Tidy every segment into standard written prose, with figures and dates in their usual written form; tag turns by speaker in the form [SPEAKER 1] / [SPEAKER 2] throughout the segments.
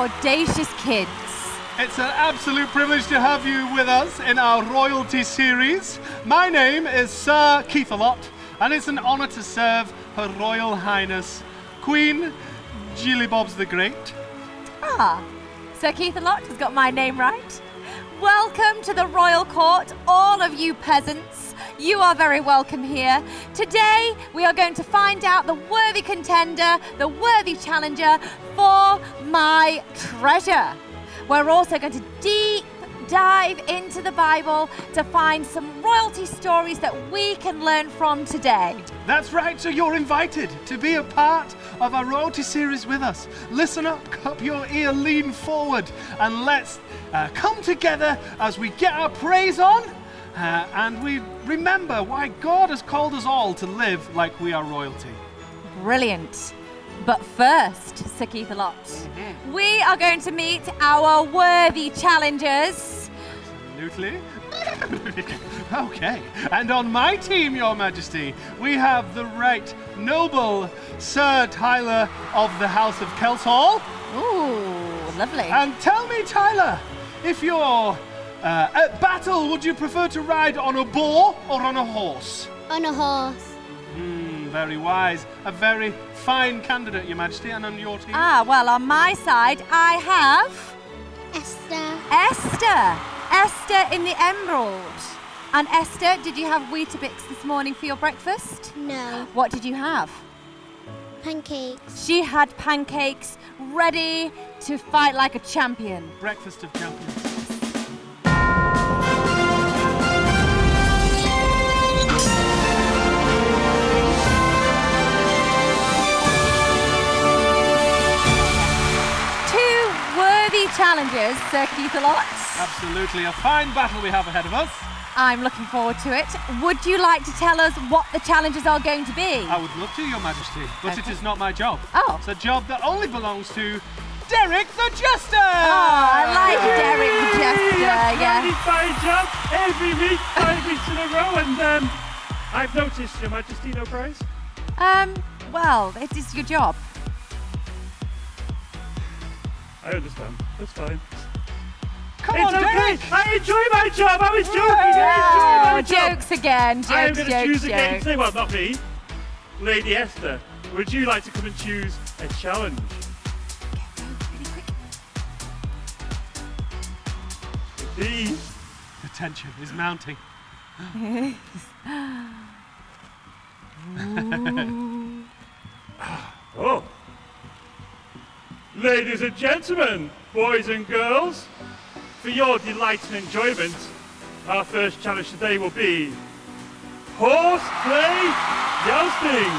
[SPEAKER 1] Audacious kids.
[SPEAKER 2] It's an absolute privilege to have you with us in our royalty series. My name is Sir Keith-a-Lot, and it's an honor to serve Her Royal Highness, Queen Jillybobs the Great.
[SPEAKER 1] Ah, Sir Keith-a-Lot has got my name right. Welcome to the royal court, all of you peasants. You are very welcome here. Today, we are going to find out the worthy contender, the worthy challenger for my treasure. We're also going to deep dive into the Bible to find some royalty stories that we can learn from today.
[SPEAKER 2] That's right, so you're invited to be a part of our royalty series with us. Listen up, cup your ear, lean forward, and let's come together as we get our praise on and we remember why God has called us all to live like we are royalty.
[SPEAKER 1] Brilliant. But first, Sir Keith-a-Lot, we are going to meet our worthy challengers.
[SPEAKER 2] Absolutely. Okay. And on my team, Your Majesty, we have the right noble Sir Tyler of the House of Kelsall.
[SPEAKER 1] Ooh, lovely.
[SPEAKER 2] And tell me, Tyler, if you're at battle, would you prefer to ride on a boar or on a horse?
[SPEAKER 3] On a horse.
[SPEAKER 2] Very wise. A very fine candidate, Your Majesty. And on your team?
[SPEAKER 1] Well, on my side, I have...
[SPEAKER 3] Esther.
[SPEAKER 1] Esther in the Emerald. And Esther, did you have Weetabix this morning for your breakfast?
[SPEAKER 3] No.
[SPEAKER 1] What did you have?
[SPEAKER 3] Pancakes.
[SPEAKER 1] She had pancakes ready to fight like a champion.
[SPEAKER 2] Breakfast of champions.
[SPEAKER 1] Challenges, Sir Keith-a-Lot.
[SPEAKER 2] Absolutely, a fine battle we have ahead of us.
[SPEAKER 1] I'm looking forward to it. Would you like to tell us what the challenges are going to be?
[SPEAKER 2] I would love to, Your Majesty, but it is not my job.
[SPEAKER 1] Oh.
[SPEAKER 2] It's a job that only belongs to Derek the Jester!
[SPEAKER 1] Oh, I like Derek the Jester, yeah.
[SPEAKER 4] Really fine job every week, 5 weeks in a row, and I've noticed, Your Majesty, no prize?
[SPEAKER 1] Well, it is your job.
[SPEAKER 4] I understand. That's fine.
[SPEAKER 2] Come
[SPEAKER 4] It's
[SPEAKER 2] on,
[SPEAKER 4] okay.
[SPEAKER 2] Derek!
[SPEAKER 4] I enjoy my job. I was joking. I enjoy my job.
[SPEAKER 1] Jokes again.
[SPEAKER 4] I'm
[SPEAKER 1] Jokes,
[SPEAKER 4] going to choose
[SPEAKER 1] jokes,
[SPEAKER 4] again
[SPEAKER 1] jokes.
[SPEAKER 4] today. Well, not me. Lady Esther, would you like to come and choose a challenge? These.
[SPEAKER 2] The tension is mounting.
[SPEAKER 4] Oh. Ladies and gentlemen, boys and girls, for your delight and enjoyment, our first challenge today will be horseplay jousting.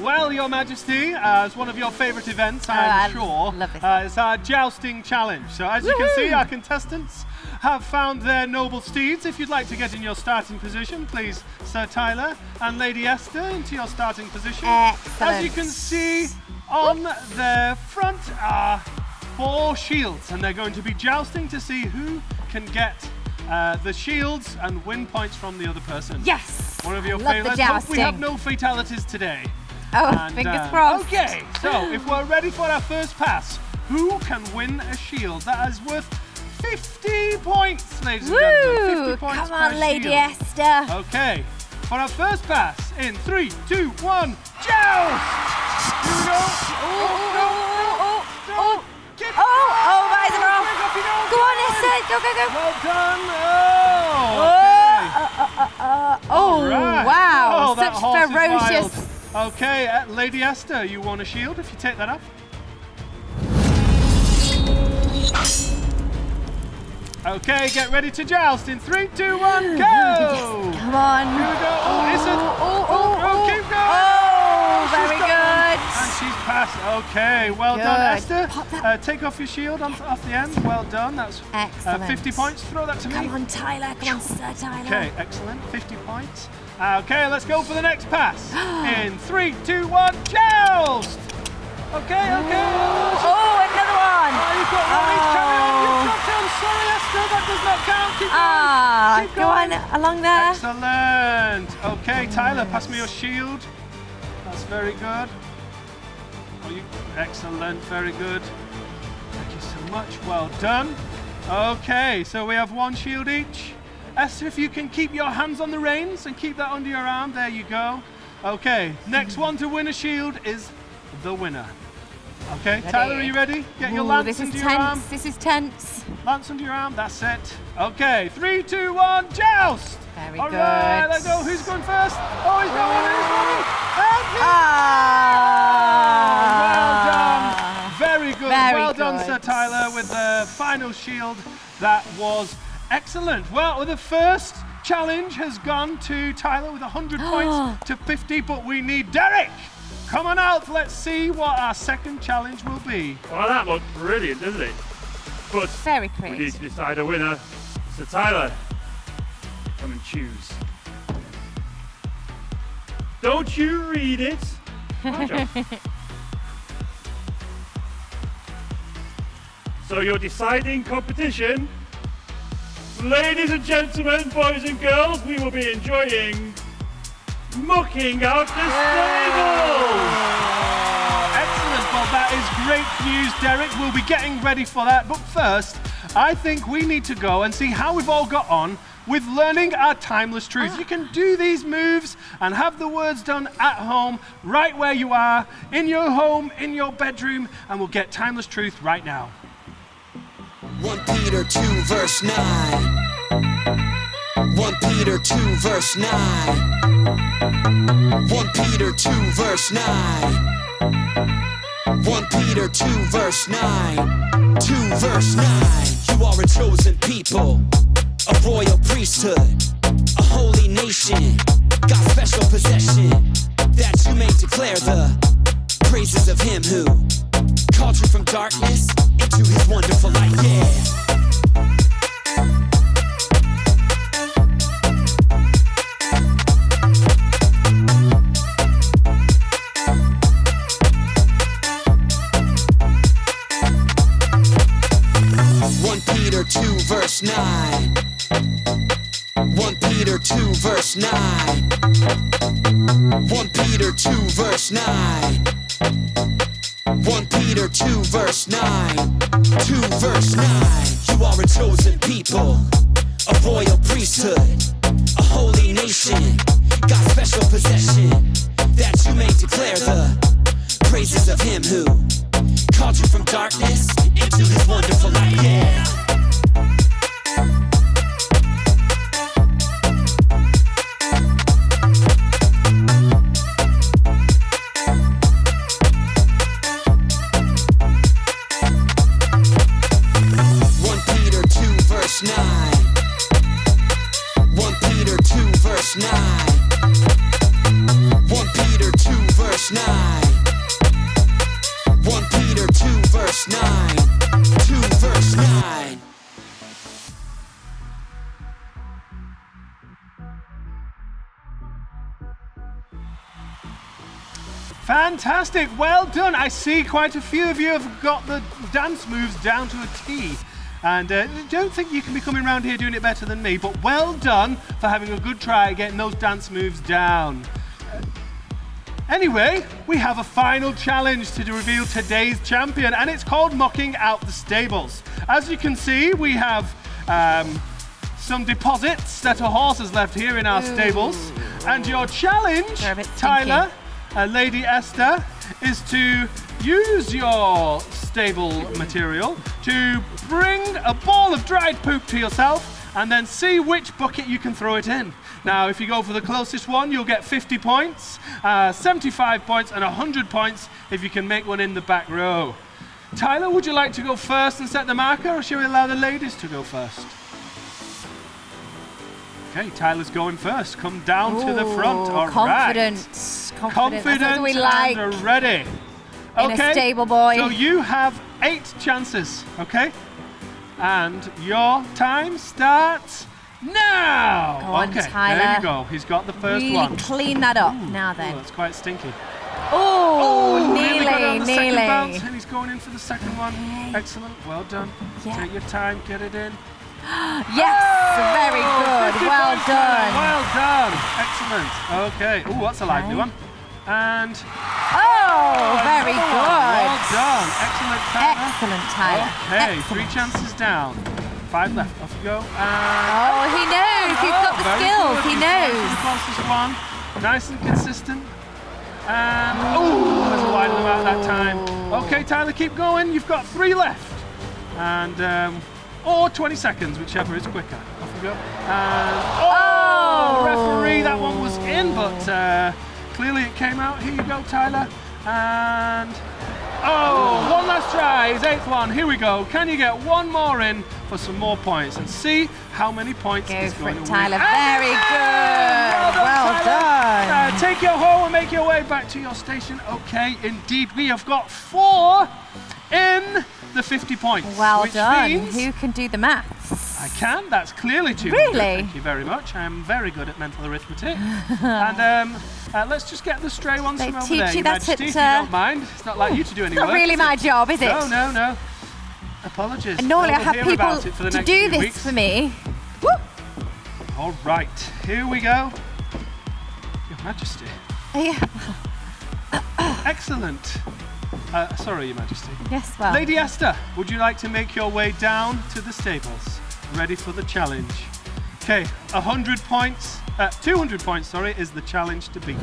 [SPEAKER 2] Well, Your Majesty, as one of your favourite events,
[SPEAKER 1] I
[SPEAKER 2] I'm sure,
[SPEAKER 1] love this.
[SPEAKER 2] is our jousting challenge. So as you can see, our contestants have found their noble steeds. If you'd like to get in your starting position, please, Sir Tyler and Lady Esther, into your starting position.
[SPEAKER 1] Excellent.
[SPEAKER 2] As you can see, on their front are 4 shields, and they're going to be jousting to see who can get the shields and win points from the other person.
[SPEAKER 1] Yes.
[SPEAKER 2] One of your
[SPEAKER 1] Love the
[SPEAKER 2] favourites. Hope we
[SPEAKER 1] jousting.
[SPEAKER 2] have no fatalities today.
[SPEAKER 1] Oh,
[SPEAKER 2] And,
[SPEAKER 1] fingers crossed.
[SPEAKER 2] Okay, so if we're ready for our first pass, who can win a shield that is worth 50 points, ladies and gentlemen? 50
[SPEAKER 1] Woo!
[SPEAKER 2] points
[SPEAKER 1] Come
[SPEAKER 2] per
[SPEAKER 1] on, Lady
[SPEAKER 2] shield.
[SPEAKER 1] Esther.
[SPEAKER 2] Okay, for our first pass, in 3, 2, 1, joust! Here we go.
[SPEAKER 1] Oh,
[SPEAKER 2] Kick
[SPEAKER 1] visor off.
[SPEAKER 2] Up you go.
[SPEAKER 1] Go on, Esther. Go, go, go.
[SPEAKER 2] Well done. Oh, okay.
[SPEAKER 1] Oh,
[SPEAKER 2] Right.
[SPEAKER 1] wow.
[SPEAKER 2] Oh, that
[SPEAKER 1] Such
[SPEAKER 2] horse is
[SPEAKER 1] ferocious.
[SPEAKER 2] wild. Okay, Lady Esther, you won a shield if you take that up. Okay, get ready to joust in 3, 2, 1, go!
[SPEAKER 1] Come on.
[SPEAKER 2] Here we go. Oh, is it? Keep going.
[SPEAKER 1] Oh,
[SPEAKER 2] She's
[SPEAKER 1] very
[SPEAKER 2] got
[SPEAKER 1] good.
[SPEAKER 2] one. And she's passed. Okay, well done,
[SPEAKER 1] Good.
[SPEAKER 2] Esther.
[SPEAKER 1] Pop that-
[SPEAKER 2] Take off your shield off the end. Well done. That's
[SPEAKER 1] Excellent.
[SPEAKER 2] 50 points. Throw that to me.
[SPEAKER 1] Come on, Tyler. Come on, Sir Tyler.
[SPEAKER 2] Okay, excellent. 50 points. Okay, let's go for the next pass. In 3, 2, 1, joust! Okay.
[SPEAKER 1] Oh, another one.
[SPEAKER 2] You've got one each. Carry on. You've got him. Sorry, Esther, that does not count. Keep going. Keep
[SPEAKER 1] go on
[SPEAKER 2] going.
[SPEAKER 1] along there.
[SPEAKER 2] Excellent. Okay, Tyler, pass me your shield. That's very good. Excellent, very good. Thank you so much. Well done. Okay, so we have one shield each. Esther, if you can keep your hands on the reins and keep that under your arm. There you go. Okay, next one to win a shield is the winner. Okay,
[SPEAKER 1] Ready.
[SPEAKER 2] Tyler, are you ready? Get your
[SPEAKER 1] Ooh,
[SPEAKER 2] lance
[SPEAKER 1] this is
[SPEAKER 2] under your arm.
[SPEAKER 1] tense. This is tense.
[SPEAKER 2] Lance under your arm, that's it. Okay, 3, 2, 1, joust!
[SPEAKER 1] Very
[SPEAKER 2] All
[SPEAKER 1] good.
[SPEAKER 2] right, let's go. Who's going first? Oh, he's going, he's running.
[SPEAKER 1] Ah.
[SPEAKER 2] Well done. Very good.
[SPEAKER 1] Very
[SPEAKER 2] well done,
[SPEAKER 1] good.
[SPEAKER 2] Sir Tyler, with the final shield. That was excellent. Well, the first challenge has gone to Tyler with 100 points to 50, but we need Derek. Come on out, let's see what our second challenge will be.
[SPEAKER 4] Well, that looked brilliant, doesn't it? But
[SPEAKER 1] Very
[SPEAKER 4] we need
[SPEAKER 1] pretty.
[SPEAKER 4] to decide a winner. So Tyler, come and choose. Don't you read it? So your deciding competition, ladies and gentlemen, boys and girls, we will be enjoying mucking out the stables.
[SPEAKER 2] Excellent. Well, that is great news, Derek. We'll be getting ready for that. But first, I think we need to go and see how we've all got on with learning our timeless truth. You can do these moves and have the words done at home, right where you are, in your home, in your bedroom, and we'll get timeless truth right now.
[SPEAKER 5] 1 Peter 2 verse 9. 1 Peter 2 verse 9. 1 Peter 2 verse 9. 1 Peter 2 verse 9. 2 verse 9. You are a chosen people, a royal priesthood, a holy nation, God's special possession, that you may declare the praises of him who called you from darkness into his wonderful light. Yeah. Peter 2 verse 9. 1 Peter 2 verse 9. 1 Peter 2 verse 9. 1 Peter 2 verse 9. 2 verse 9. You are a chosen people, a royal priesthood, a holy nation, God's special possession, that you may declare the praises of him who called you from darkness into his wonderful light. Yeah. Verse 9. 1 Peter 2 verse 9. 1 Peter 2 verse 9. 1 Peter 2 verse 9. 2 verse 9.
[SPEAKER 2] Fantastic, well done. I see quite a few of you have got the dance moves down to a T. And don't think you can be coming around here doing it better than me, but well done for having a good try at getting those dance moves down. Anyway, we have a final challenge to reveal today's champion, and it's called Mucking Out the Stables. As you can see, we have some deposits that a horse has left here in our stables. And your challenge, Tyler, Lady Esther, is to use your stable material to bring a ball of dried poop to yourself and then see which bucket you can throw it in. Now, if you go for the closest one, you'll get 50 points, 75 points, and 100 points if you can make one in the back row. Tyler, would you like to go first and set the marker, or shall we allow the ladies to go first? Okay, Tyler's going first. Come down to the front. All
[SPEAKER 1] confidence.
[SPEAKER 2] right.
[SPEAKER 1] Confidence. That's what we like.
[SPEAKER 2] And ready.
[SPEAKER 1] In a stable boy.
[SPEAKER 2] So you have 8 chances, okay? And your time starts now.
[SPEAKER 1] Go on,
[SPEAKER 2] okay,
[SPEAKER 1] Tyler.
[SPEAKER 2] there you go. He's got the first
[SPEAKER 1] really
[SPEAKER 2] one.
[SPEAKER 1] Clean that up. Now then.
[SPEAKER 2] Oh, that's quite stinky.
[SPEAKER 1] Oh,
[SPEAKER 2] nearly got it on the second bounce,
[SPEAKER 1] nearly.
[SPEAKER 2] and he's going in for the second one. Excellent, well done.
[SPEAKER 1] Yeah.
[SPEAKER 2] Take your time, get it in.
[SPEAKER 1] Yes, very good.
[SPEAKER 2] 50
[SPEAKER 1] Well
[SPEAKER 2] points,
[SPEAKER 1] done.
[SPEAKER 2] Tyler. Well done. Excellent. Okay. Oh, that's a lively one. And
[SPEAKER 1] Oh, very
[SPEAKER 2] another one.
[SPEAKER 1] good.
[SPEAKER 2] Well done. Excellent, Tyler.
[SPEAKER 1] Excellent, Tyler.
[SPEAKER 2] Okay,
[SPEAKER 1] Excellent.
[SPEAKER 2] 3 chances down. 5 left. Off you go.
[SPEAKER 1] Oh, he knows. He's got the
[SPEAKER 2] very
[SPEAKER 1] skills.
[SPEAKER 2] good.
[SPEAKER 1] He
[SPEAKER 2] He's nice
[SPEAKER 1] knows.
[SPEAKER 2] and the closest one. Nice and consistent. And oh, there's a wide them out that time. Okay, Tyler, keep going. You've got 3 left. And or 20 seconds, whichever is quicker. Off you go. And the referee, that one was in, but clearly it came out. Here you go, Tyler. And one last try. His 8th one. Here we go. Can you get one more in for some more points and see how many points
[SPEAKER 1] Go
[SPEAKER 2] is
[SPEAKER 1] for
[SPEAKER 2] going
[SPEAKER 1] it,
[SPEAKER 2] to
[SPEAKER 1] Tyler.
[SPEAKER 2] win?
[SPEAKER 1] Very good. Well done.
[SPEAKER 2] Take your home and make your way back to your station. Okay, indeed. We have got 4 in the 50 points.
[SPEAKER 1] Well
[SPEAKER 2] which
[SPEAKER 1] done.
[SPEAKER 2] Means
[SPEAKER 1] Who can do the maths?
[SPEAKER 2] I can. That's clearly 200.
[SPEAKER 1] Really?
[SPEAKER 2] Thank you very much. I am very good at mental arithmetic. And let's just get the stray ones
[SPEAKER 1] They
[SPEAKER 2] from over
[SPEAKER 1] teach
[SPEAKER 2] there,
[SPEAKER 1] you
[SPEAKER 2] Your
[SPEAKER 1] that
[SPEAKER 2] Majesty,
[SPEAKER 1] at,
[SPEAKER 2] if you don't mind. It's not like you to do any
[SPEAKER 1] Not
[SPEAKER 2] work.
[SPEAKER 1] really
[SPEAKER 2] is
[SPEAKER 1] my
[SPEAKER 2] it?
[SPEAKER 1] job, is it?
[SPEAKER 2] No. Apologies.
[SPEAKER 1] And normally I
[SPEAKER 2] We'll
[SPEAKER 1] have
[SPEAKER 2] hear
[SPEAKER 1] people
[SPEAKER 2] about it for the
[SPEAKER 1] to
[SPEAKER 2] next
[SPEAKER 1] do
[SPEAKER 2] few
[SPEAKER 1] this
[SPEAKER 2] weeks.
[SPEAKER 1] for me. Woo!
[SPEAKER 2] All right, here we go. Your Majesty.
[SPEAKER 1] Yeah.
[SPEAKER 2] Excellent. Sorry, Your Majesty.
[SPEAKER 1] Yes, well.
[SPEAKER 2] Lady Esther, would you like to make your way down to the stables? Ready for the challenge. Okay, 100 points, 200 points, sorry, is the challenge to beat.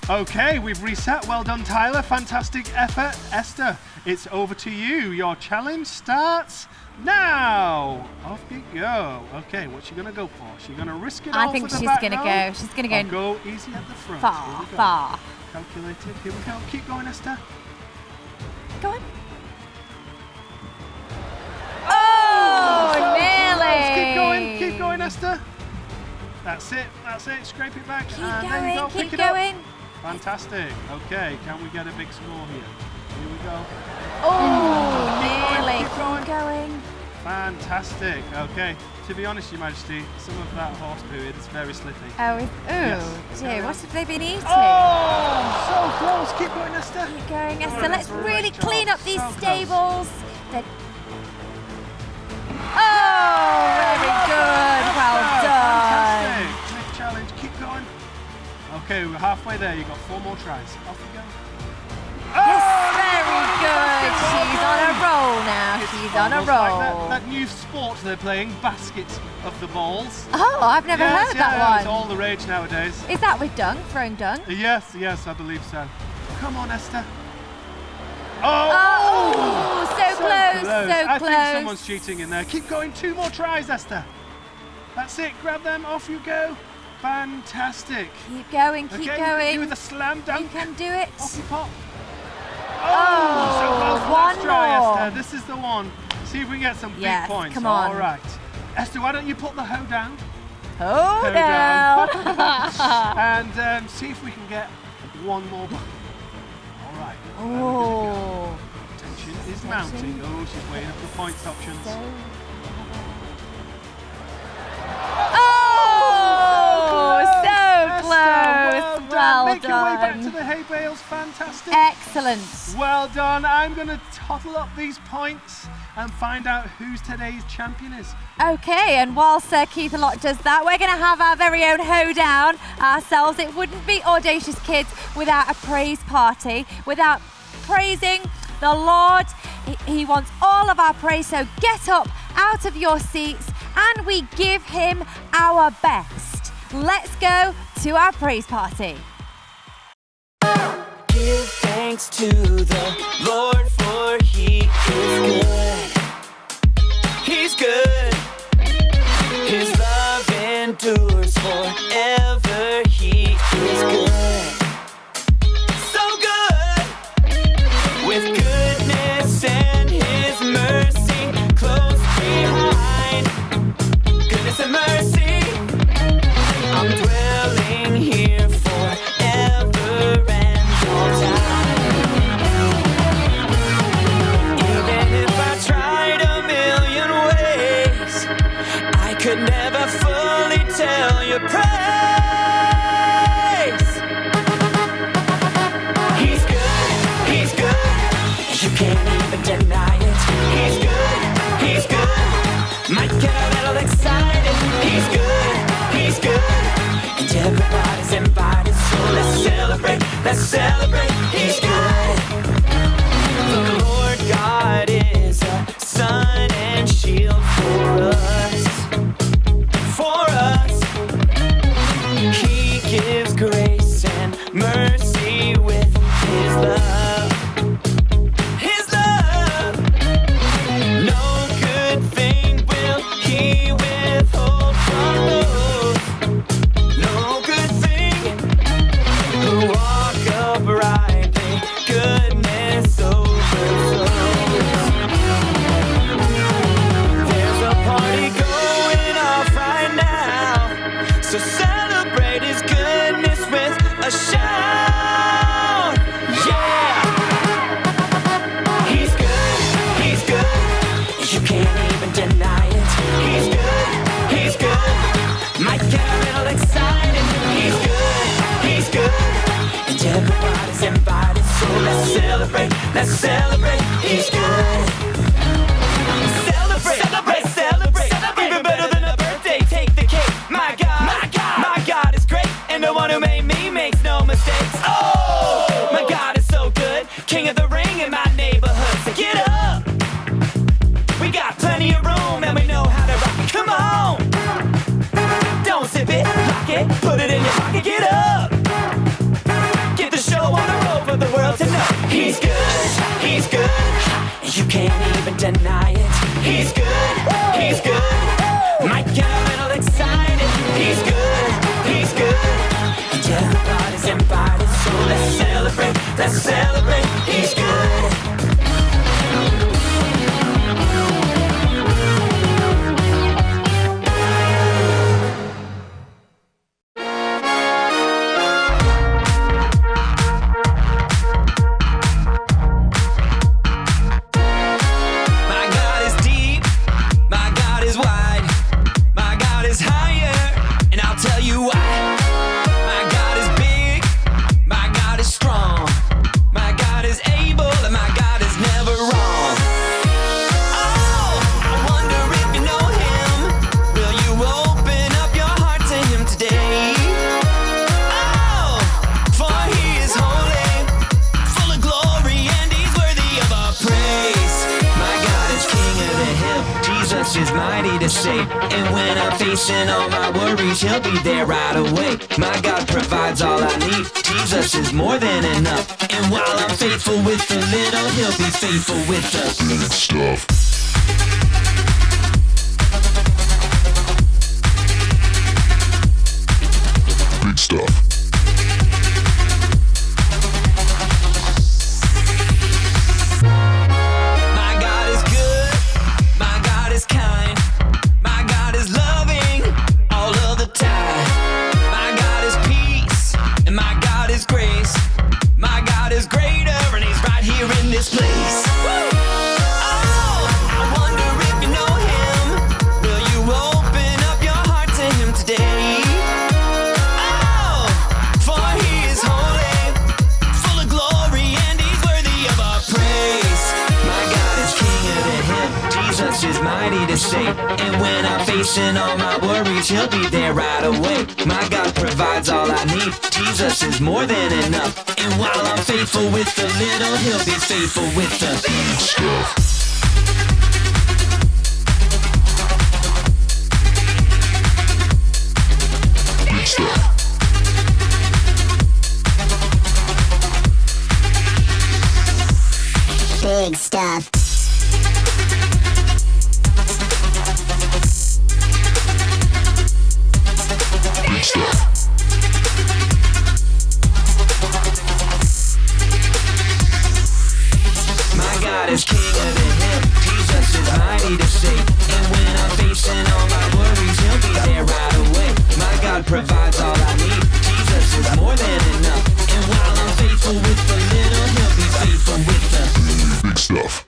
[SPEAKER 2] Okay, we've reset. Well done, Tyler. Fantastic effort. Esther, it's over to you. Your challenge starts now. Off you go. Okay, what's she going to go for? She's going to risk it all
[SPEAKER 1] I think
[SPEAKER 2] for the
[SPEAKER 1] she's
[SPEAKER 2] back
[SPEAKER 1] going to
[SPEAKER 2] row?
[SPEAKER 1] go. She's going to
[SPEAKER 2] Or
[SPEAKER 1] go
[SPEAKER 2] go easy at the front.
[SPEAKER 1] far,
[SPEAKER 2] Here we go.
[SPEAKER 1] far.
[SPEAKER 2] Calculated. Here we go. Keep going, Esther.
[SPEAKER 1] Go on. Oh,
[SPEAKER 2] So
[SPEAKER 1] nearly.
[SPEAKER 2] Keep going, Esther. That's it. Scrape it back.
[SPEAKER 1] Keep
[SPEAKER 2] and there you go.
[SPEAKER 1] going,
[SPEAKER 2] Pick
[SPEAKER 1] keep
[SPEAKER 2] it up.
[SPEAKER 1] going.
[SPEAKER 2] Fantastic. Okay, can we get a big score here? Here we go.
[SPEAKER 1] Oh,
[SPEAKER 2] Keep
[SPEAKER 1] nearly.
[SPEAKER 2] going.
[SPEAKER 1] Keep going.
[SPEAKER 2] Fantastic. Okay, to be honest, Your Majesty, some of that horse poo is very slippery.
[SPEAKER 1] Oh,
[SPEAKER 2] Yes.
[SPEAKER 1] dear. What have they been eating?
[SPEAKER 2] Oh, so close. Keep going, Esther.
[SPEAKER 1] Keep going, Esther.
[SPEAKER 2] Oh,
[SPEAKER 1] Let's
[SPEAKER 2] great
[SPEAKER 1] really
[SPEAKER 2] job.
[SPEAKER 1] clean up these
[SPEAKER 2] So close.
[SPEAKER 1] stables. Oh, very good. Well done.
[SPEAKER 2] Fantastic. Big challenge. Keep going. Okay, we're halfway there. You've got 4 more tries. Off you go.
[SPEAKER 1] Yes, very good. She's on a roll now.
[SPEAKER 2] It's
[SPEAKER 1] She's on a
[SPEAKER 2] almost like
[SPEAKER 1] roll.
[SPEAKER 2] that new sport they're playing, baskets of the balls.
[SPEAKER 1] Oh, I've never
[SPEAKER 2] Yes,
[SPEAKER 1] heard
[SPEAKER 2] yeah,
[SPEAKER 1] that
[SPEAKER 2] It's
[SPEAKER 1] one.
[SPEAKER 2] all the rage nowadays.
[SPEAKER 1] Is that with dunk? Throwing dunk?
[SPEAKER 2] Yes, I believe so. Come on, Esther.
[SPEAKER 1] Oh, so close, so
[SPEAKER 2] I
[SPEAKER 1] close.
[SPEAKER 2] think someone's cheating in there. Keep going. 2 more tries, Esther. That's it. Grab them. Off you go. Fantastic.
[SPEAKER 1] Keep going, keep
[SPEAKER 2] Okay,
[SPEAKER 1] going.
[SPEAKER 2] do the slam
[SPEAKER 1] You
[SPEAKER 2] dunk.
[SPEAKER 1] can do it.
[SPEAKER 2] Off you pop.
[SPEAKER 1] Oh,
[SPEAKER 2] so close.
[SPEAKER 1] one
[SPEAKER 2] Let's try,
[SPEAKER 1] more.
[SPEAKER 2] Esther. This is the one. See if we can get some
[SPEAKER 1] Yes,
[SPEAKER 2] big points.
[SPEAKER 1] come on.
[SPEAKER 2] All right. Esther, why don't you put the hoe down?
[SPEAKER 1] Oh,
[SPEAKER 2] Hoe
[SPEAKER 1] down.
[SPEAKER 2] and see if we can get one more ball. All right.
[SPEAKER 1] Oh.
[SPEAKER 2] Tension is mounting. Oh, she's weighing up the points options.
[SPEAKER 1] Oh, so
[SPEAKER 2] Esther,
[SPEAKER 1] close. Well
[SPEAKER 2] Make your way back to
[SPEAKER 1] done.
[SPEAKER 2] the hay bales. Fantastic.
[SPEAKER 1] Excellent.
[SPEAKER 2] Well done. I'm going to total up these points and find out who's today's champion is.
[SPEAKER 1] Okay, and while Sir Keith a lot does that, we're going to have our very own hoedown ourselves. It wouldn't be Audacious Kids without a praise party, without praising the Lord. He wants all of our praise, so get up out of your seats and we give him our best. Let's go to our praise party.
[SPEAKER 5] Give thanks to the Lord, for he is good. He's good. His love endures forever. He is good. So good. With goodness and his mercy close behind. Goodness and mercy. I'm dwelling here forever and all time. Even if I tried a million ways, I could never fully tell your praise. He's good, you can't even Let's celebrate, he's good. Celebrate, let's celebrate. Even better than a birthday, take the cake. My God is great. And the one who made me makes no mistakes. Oh, my God is so good. King of the ring in my neighborhood. So get up. We got plenty of room and we know how to rock it. Come on. Don't sip it, lock it, put it in your pocket. Get up. Get the show on the road for the world to know. He's good, he's good. You can't even deny it. He's good, he's good. Might get a little excited. He's good, he's good. And everybody's invited, so let's celebrate, let's celebrate. He's good. Is mighty to save. And when I'm facing all my worries, he'll be there right away. My God provides all I need. Jesus is more than enough. And while I'm faithful with the little, he'll be faithful with the big stuff. Big stuff. And when I'm facing all my worries, he'll be there right away. My God provides all I need. Jesus is more than enough. And while I'm faithful with the little, he'll be faithful with the big stuff. Big stuff. Big stuff. My God is king of the hill. Jesus is mighty to save. And when I'm facing all my worries, he'll be there right away. My God provides all I need. Jesus is more than enough. And while I'm faithful with the little, he'll be faithful with the big stuff.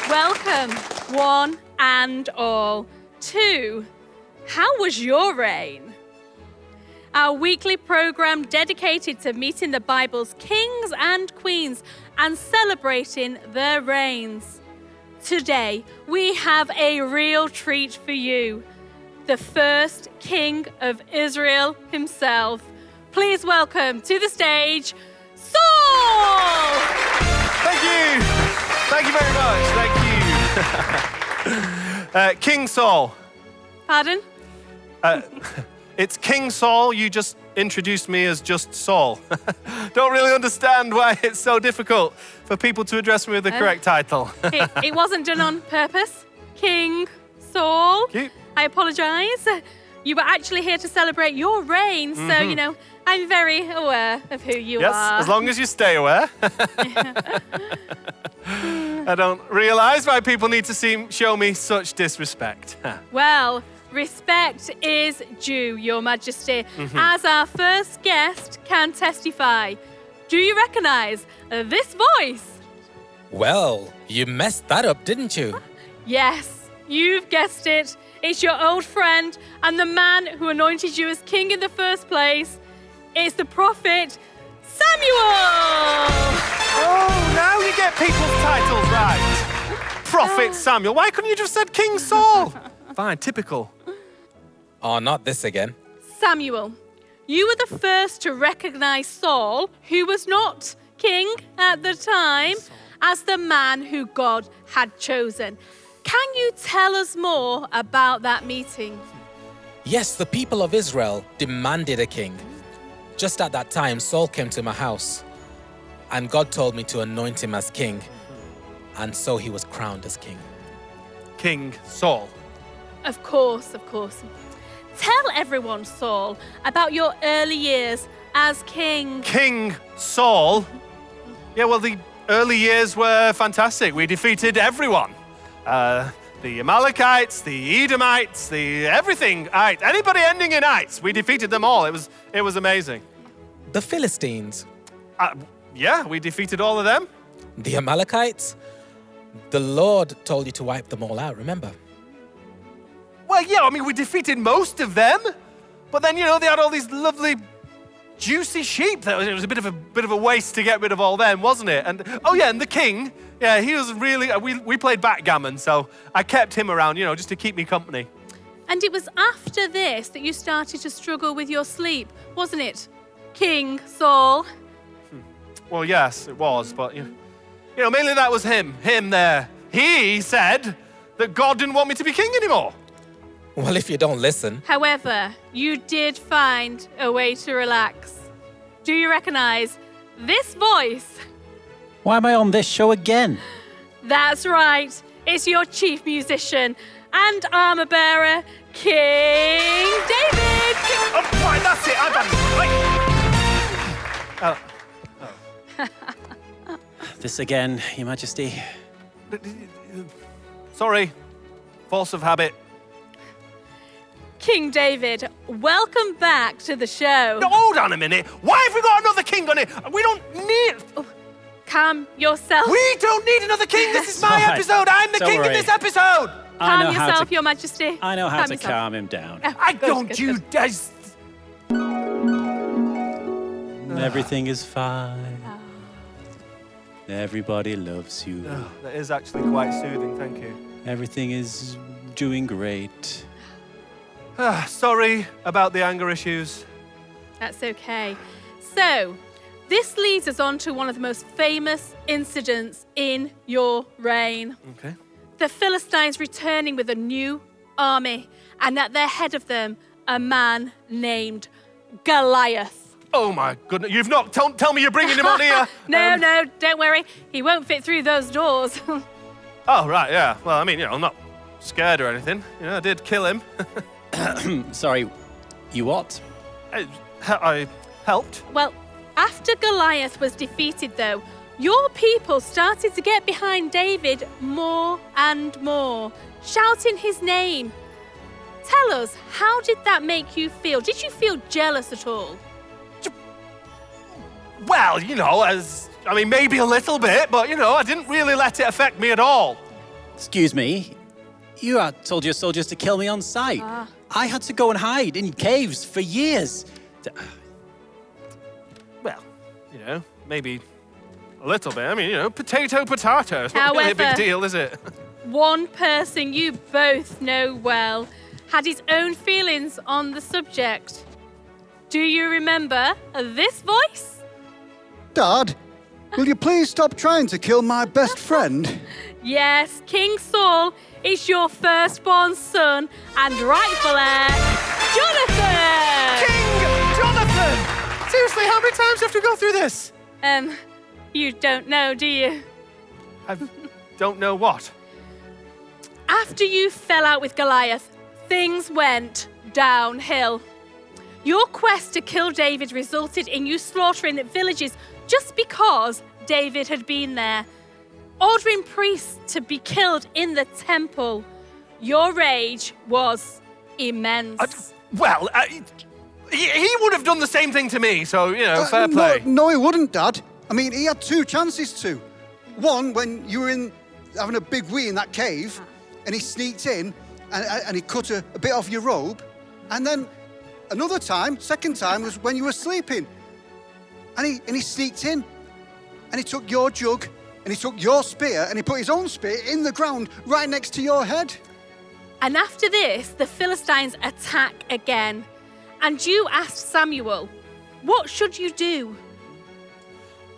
[SPEAKER 6] Welcome, one and all, to How Was Your Reign? Our weekly program dedicated to meeting the Bible's kings and queens and celebrating their reigns. Today, we have a real treat for you, the first king of Israel himself. Please welcome to the stage, Saul!
[SPEAKER 2] Thank you. Thank you very much. Thank you. King Saul.
[SPEAKER 6] Pardon?
[SPEAKER 2] It's King Saul. You just introduced me as just Saul. Don't really understand why it's so difficult for people to address me with the correct title.
[SPEAKER 6] It wasn't done on purpose. King Saul.
[SPEAKER 2] Cute.
[SPEAKER 6] I apologise. You were actually here to celebrate your reign, so, you know, I'm very aware of who you are.
[SPEAKER 2] Yes, as long as you stay aware. I don't realise why people need to show me such disrespect.
[SPEAKER 6] Well, respect is due, Your Majesty. As our first guest can testify, Do you recognize this voice?
[SPEAKER 7] Well, you messed that up, didn't you?
[SPEAKER 6] Yes, you've guessed it. It's your old friend and the man who anointed you as king in the first place. It's the prophet Samuel!
[SPEAKER 2] Oh, now you get people's titles right. Prophet Samuel. Why couldn't you just said King Saul? Fine, typical.
[SPEAKER 7] Oh, not this again.
[SPEAKER 6] Samuel, you were the first to recognize Saul, who was not king at the time, as the man who God had chosen. Can you tell us more about that meeting?
[SPEAKER 7] Yes, the people of Israel demanded a king. Just at that time, Saul came to my house, and God told me to anoint him as king, and so he was crowned as king.
[SPEAKER 2] King Saul.
[SPEAKER 6] Of course, of course. Tell everyone, Saul, about your early years as king.
[SPEAKER 2] King Saul? Yeah, well, the early years were fantastic. We defeated everyone. The Amalekites, the Edomites, the everything. Anybody ending in ites, we defeated them all. It was amazing.
[SPEAKER 7] The Philistines,
[SPEAKER 2] Yeah, we defeated all of them.
[SPEAKER 7] the Amalekites, the Lord told you to wipe them all out, remember?
[SPEAKER 2] Well, yeah, I mean, we defeated most of them. But then, you know, they had all these lovely, juicy sheep. It was a bit of a waste to get rid of all them, wasn't it? And oh yeah, and the king, yeah, he was really. We played backgammon, so I kept him around, you know, just to keep me company.
[SPEAKER 6] And it was after this that you started to struggle with your sleep, wasn't it, King Saul?
[SPEAKER 2] Well, yes, it was, but you know, mainly that was him there. He said that God didn't want me to be king anymore.
[SPEAKER 7] Well, if you don't listen.
[SPEAKER 6] However, you did find a way to relax. Do you recognize this voice?
[SPEAKER 8] Why am I on this show again?
[SPEAKER 6] That's right. It's your chief musician and armor bearer, King David.
[SPEAKER 2] Oh, fine, that's it. I'm done.
[SPEAKER 8] This again, Your Majesty.
[SPEAKER 2] Sorry, force of habit.
[SPEAKER 6] King David, welcome back to the show.
[SPEAKER 2] No, hold on a minute. Why have we got another king on it? We don't need.
[SPEAKER 6] Calm yourself.
[SPEAKER 2] We don't need another king. This is my
[SPEAKER 8] Sorry.
[SPEAKER 2] episode. I'm the
[SPEAKER 8] Don't
[SPEAKER 2] king in
[SPEAKER 8] worry.
[SPEAKER 2] this episode.
[SPEAKER 6] Calm yourself, Your Majesty.
[SPEAKER 8] I know how
[SPEAKER 6] Calm
[SPEAKER 8] to
[SPEAKER 6] yourself.
[SPEAKER 8] calm him down.
[SPEAKER 2] I
[SPEAKER 6] Good,
[SPEAKER 2] don't.
[SPEAKER 6] good,
[SPEAKER 2] You
[SPEAKER 6] good.
[SPEAKER 2] guys.
[SPEAKER 8] Everything is fine. Everybody loves you.
[SPEAKER 2] Oh, that is actually quite soothing. Thank you.
[SPEAKER 8] Everything is doing great.
[SPEAKER 2] Sorry about the anger issues.
[SPEAKER 6] That's okay. So, this leads us on to one of the most famous incidents in your reign.
[SPEAKER 2] Okay.
[SPEAKER 6] The Philistines returning with a new army, and at their head of them, a man named Goliath.
[SPEAKER 2] Oh my goodness! You've not tell me you're bringing him on here.
[SPEAKER 6] No, don't worry. He won't fit through those doors.
[SPEAKER 2] Oh right, yeah. Well, I mean, you know, I'm not scared or anything. You know, I did kill him.
[SPEAKER 8] Sorry, you what?
[SPEAKER 2] I helped.
[SPEAKER 6] Well, after Goliath was defeated, though, your people started to get behind David more and more, shouting his name. Tell us, how did that make you feel? Did you feel jealous at all?
[SPEAKER 2] Well, you know, maybe a little bit, but you know, I didn't really let it affect me at all.
[SPEAKER 8] Excuse me. You had told your soldiers to kill me on sight. I had to go and hide in caves for years.
[SPEAKER 2] Well, you know, maybe a little bit. I mean, you know, potato. It's not really a
[SPEAKER 6] However-
[SPEAKER 2] big deal, is it?
[SPEAKER 6] One person you both know well had his own feelings on the subject. Do you remember this voice?
[SPEAKER 9] Dad, will you please stop trying to kill my best friend?
[SPEAKER 6] Yes, King Saul is your firstborn son and rightful heir, Jonathan!
[SPEAKER 2] King Jonathan! Seriously, how many times do you have to go through this?
[SPEAKER 6] You don't know, do you?
[SPEAKER 2] I don't know what.
[SPEAKER 6] After you fell out with Goliath, things went downhill. Your quest to kill David resulted in you slaughtering the villages just because David had been there, ordering priests to be killed in the temple. Your rage was immense.
[SPEAKER 2] He would have done the same thing to me, so, fair play.
[SPEAKER 9] No, he wouldn't, Dad. I mean, he had 2 chances to. One, when you were having a big wee in that cave, and he sneaked in, and he cut a bit off your robe. And then another time, second time, was when you were sleeping. And he sneaked in, and he took your jug, and he took your spear, and he put his own spear in the ground right next to your head.
[SPEAKER 6] And after this, the Philistines attack again. And you asked Samuel, what should you do?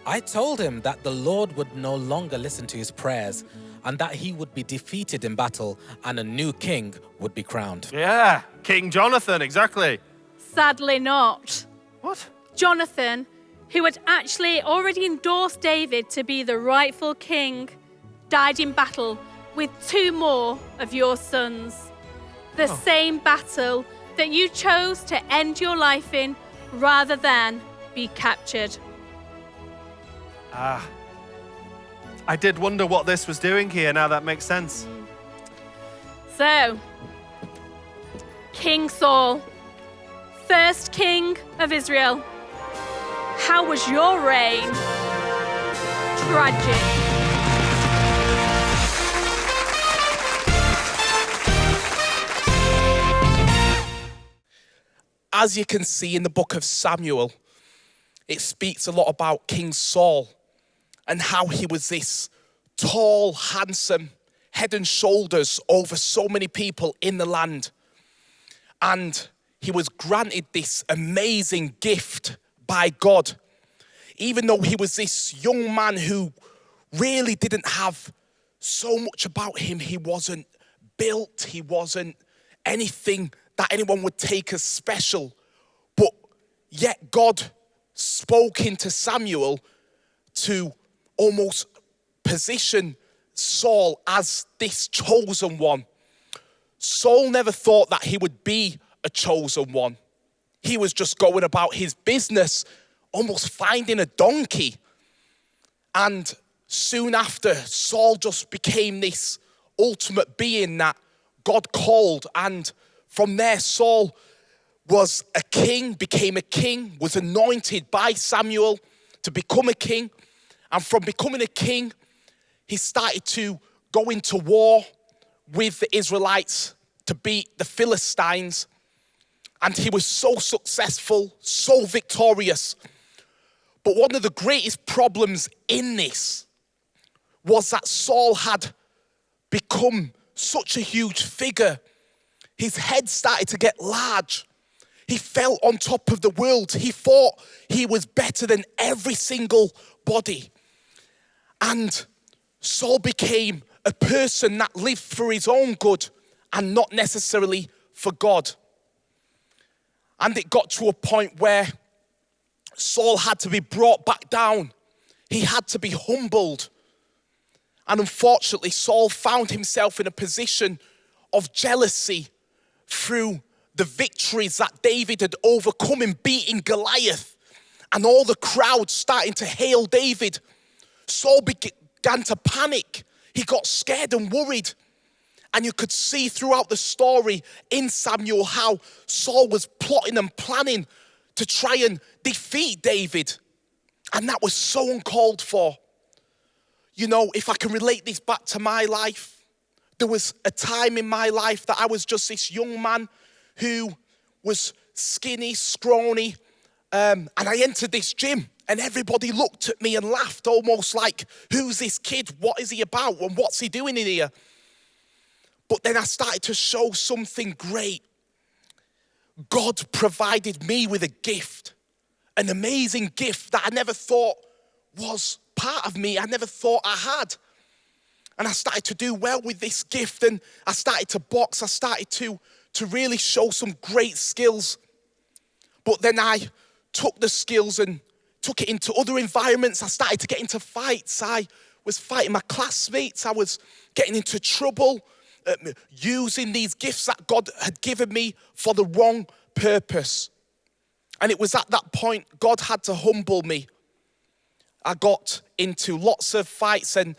[SPEAKER 7] I told him that the Lord would no longer listen to his prayers and that he would be defeated in battle and a new king would be crowned.
[SPEAKER 2] Yeah, King Jonathan, exactly.
[SPEAKER 6] Sadly not.
[SPEAKER 2] What?
[SPEAKER 6] Jonathan, who had actually already endorsed David to be the rightful king, died in battle with 2 more of your sons. The same battle that you chose to end your life in rather than be captured.
[SPEAKER 2] I did wonder what this was doing here. Now that makes sense.
[SPEAKER 6] So, King Saul, first king of Israel, how was your reign? Tragic.
[SPEAKER 10] As you can see in the book of Samuel, it speaks a lot about King Saul and how he was this tall, handsome, head and shoulders over so many people in the land. And he was granted this amazing gift by God. Even though he was this young man who really didn't have so much about him, he wasn't built, he wasn't anything that anyone would take as special. But yet God spoke into Samuel to almost position Saul as this chosen one. Saul never thought that he would be a chosen one. He was just going about his business, almost finding a donkey. And soon after, Saul just became this ultimate being that God called. And from there, Saul was a king, became a king, was anointed by Samuel to become a king. And from becoming a king, he started to go into war with the Israelites to beat the Philistines. And he was so successful, so victorious. But one of the greatest problems in this was that Saul had become such a huge figure. His head started to get large. He felt on top of the world. He thought he was better than every single body. And Saul became a person that lived for his own good and not necessarily for God. And it got to a point where Saul had to be brought back down. He had to be humbled. And unfortunately, Saul found himself in a position of jealousy through the victories that David had overcome in beating Goliath. And all the crowd starting to hail David. Saul began to panic. He got scared and worried. And you could see throughout the story in Samuel how Saul was plotting and planning to try and defeat David. And that was so uncalled for. You know, if I can relate this back to my life, there was a time in my life that I was just this young man who was skinny, scrawny, and I entered this gym and everybody looked at me and laughed, almost like, who's this kid? What is he about? And what's he doing in here? But then I started to show something great. God provided me with a gift, an amazing gift that I never thought was part of me. I never thought I had. And I started to do well with this gift, and I started to box. I started to really show some great skills. But then I took the skills and took it into other environments. I started to get into fights. I was fighting my classmates. I was getting into trouble, using these gifts that God had given me for the wrong purpose. And it was at that point God had to humble me. I got into lots of fights and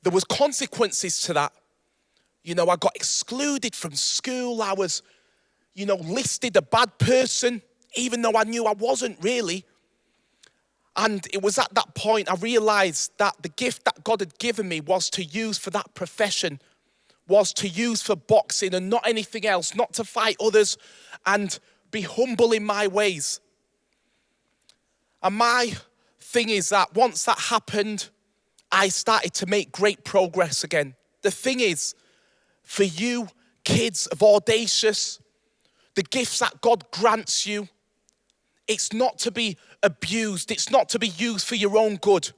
[SPEAKER 10] there was consequences to that. You know, I got excluded from school. I was, listed a bad person even though I knew I wasn't really. And it was at that point I realized that the gift that God had given me was to use for that profession, was to use for boxing and not anything else, not to fight others and be humble in my ways. And my thing is that once that happened, I started to make great progress again. The thing is, for you kids of Audacious, the gifts that God grants you, it's not to be abused. It's not to be used for your own good.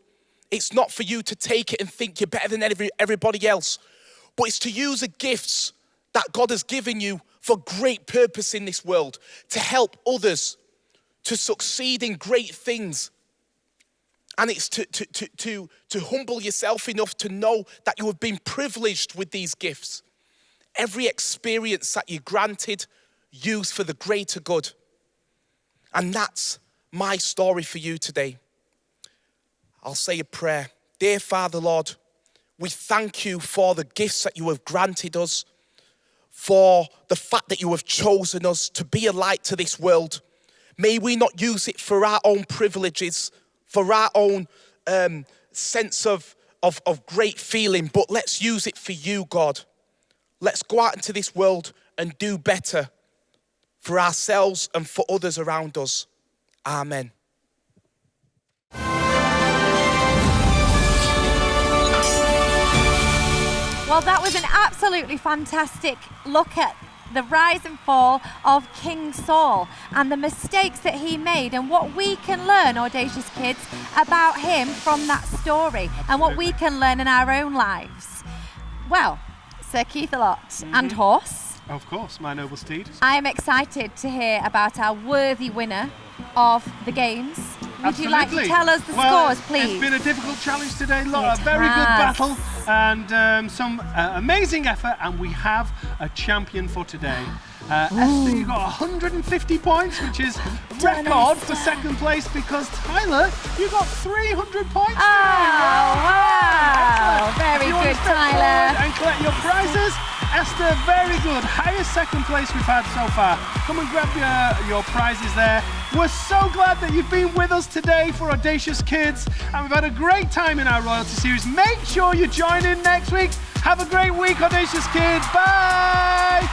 [SPEAKER 10] It's not for you to take it and think you're better than everybody else. But it's to use the gifts that God has given you for great purpose in this world, to help others to succeed in great things. And it's to humble yourself enough to know that you have been privileged with these gifts. Every experience that you're granted, used for the greater good. And that's my story for you today. I'll say a prayer. Dear Father, Lord, we thank you for the gifts that you have granted us, for the fact that you have chosen us to be a light to this world. May we not use it for our own privileges, for our own sense of great feeling, but let's use it for you, God. Let's go out into this world and do better for ourselves and for others around us. Amen.
[SPEAKER 1] Well, that was an absolutely fantastic look at the rise and fall of King Saul and the mistakes that he made and what we can learn, Audacious kids, about him from that story and what we can learn in our own lives. Well, Sir Keith-a-Lot and Horse.
[SPEAKER 2] Of course, my noble steed.
[SPEAKER 1] I am excited to hear about our worthy winner of the games. Would you like to tell us the scores, please?
[SPEAKER 2] It's been a difficult challenge today. A very good battle and some amazing effort, and we have a champion for today. Esther, you got 150 points, which is record for second place, because Tyler, you got 300 points.
[SPEAKER 1] Wow! Very good, Tyler.
[SPEAKER 2] And collect your prizes. Esther, very good. Highest second place we've had so far. Come and grab your prizes there. We're so glad that you've been with us today for Audacious Kids, and we've had a great time in our royalty series. Make sure you join in next week. Have a great week, Audacious Kids. Bye!